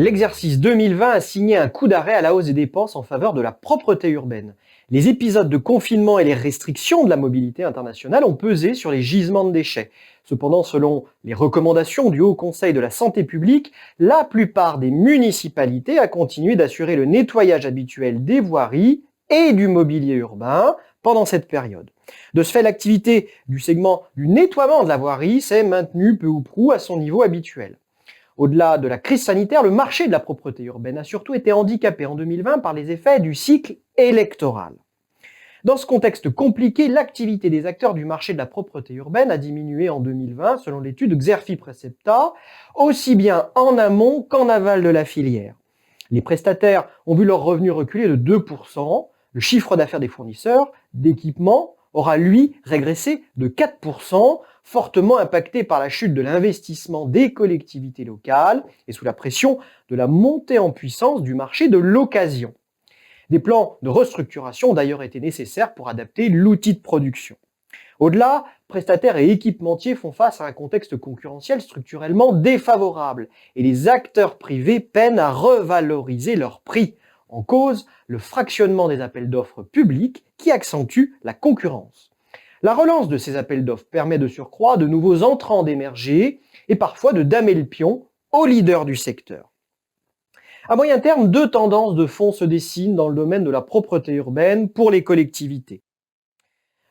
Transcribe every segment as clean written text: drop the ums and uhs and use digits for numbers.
L'exercice 2020 a signé un coup d'arrêt à la hausse des dépenses en faveur de la propreté urbaine. Les épisodes de confinement et les restrictions de la mobilité internationale ont pesé sur les gisements de déchets. Cependant, selon les recommandations du Haut Conseil de la santé publique, la plupart des municipalités a continué d'assurer le nettoyage habituel des voiries et du mobilier urbain pendant cette période. De ce fait, l'activité du segment du nettoiement de la voirie s'est maintenue peu ou prou à son niveau habituel. Au-delà de la crise sanitaire, le marché de la propreté urbaine a surtout été handicapé en 2020 par les effets du cycle électoral. Dans ce contexte compliqué, l'activité des acteurs du marché de la propreté urbaine a diminué en 2020 selon l'étude Xerfi Precepta, aussi bien en amont qu'en aval de la filière. Les prestataires ont vu leurs revenus reculer de 2%, le chiffre d'affaires des fournisseurs d'équipements aura lui régressé de 4%, fortement impacté par la chute de l'investissement des collectivités locales et sous la pression de la montée en puissance du marché de l'occasion. Des plans de restructuration ont d'ailleurs été nécessaires pour adapter l'outil de production. Au-delà, prestataires et équipementiers font face à un contexte concurrentiel structurellement défavorable et les acteurs privés peinent à revaloriser leurs prix. En cause, le fractionnement des appels d'offres publics qui accentue la concurrence. La relance de ces appels d'offres permet de surcroît de nouveaux entrants d'émerger et parfois de damer le pion aux leaders du secteur. À moyen terme, deux tendances de fond se dessinent dans le domaine de la propreté urbaine pour les collectivités.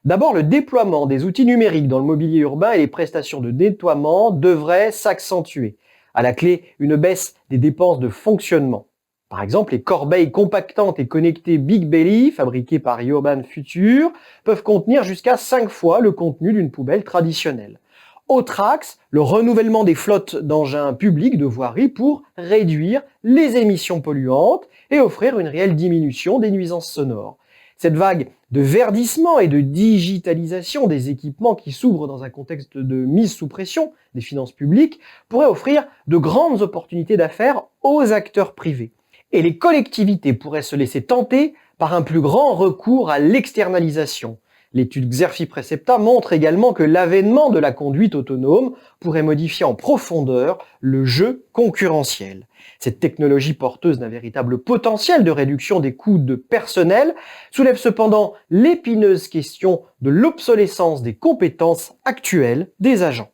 D'abord, le déploiement des outils numériques dans le mobilier urbain et les prestations de nettoiement devraient s'accentuer. À la clé, une baisse des dépenses de fonctionnement. Par exemple, les corbeilles compactantes et connectées Big Belly, fabriquées par Ioban Future, peuvent contenir jusqu'à 5 fois le contenu d'une poubelle traditionnelle. Autre axe, le renouvellement des flottes d'engins publics de voirie pour réduire les émissions polluantes et offrir une réelle diminution des nuisances sonores. Cette vague de verdissement et de digitalisation des équipements qui s'ouvrent dans un contexte de mise sous pression des finances publiques pourrait offrir de grandes opportunités d'affaires aux acteurs privés. Et les collectivités pourraient se laisser tenter par un plus grand recours à l'externalisation. L'étude Xerfi Precepta montre également que l'avènement de la conduite autonome pourrait modifier en profondeur le jeu concurrentiel. Cette technologie porteuse d'un véritable potentiel de réduction des coûts de personnel soulève cependant l'épineuse question de l'obsolescence des compétences actuelles des agents.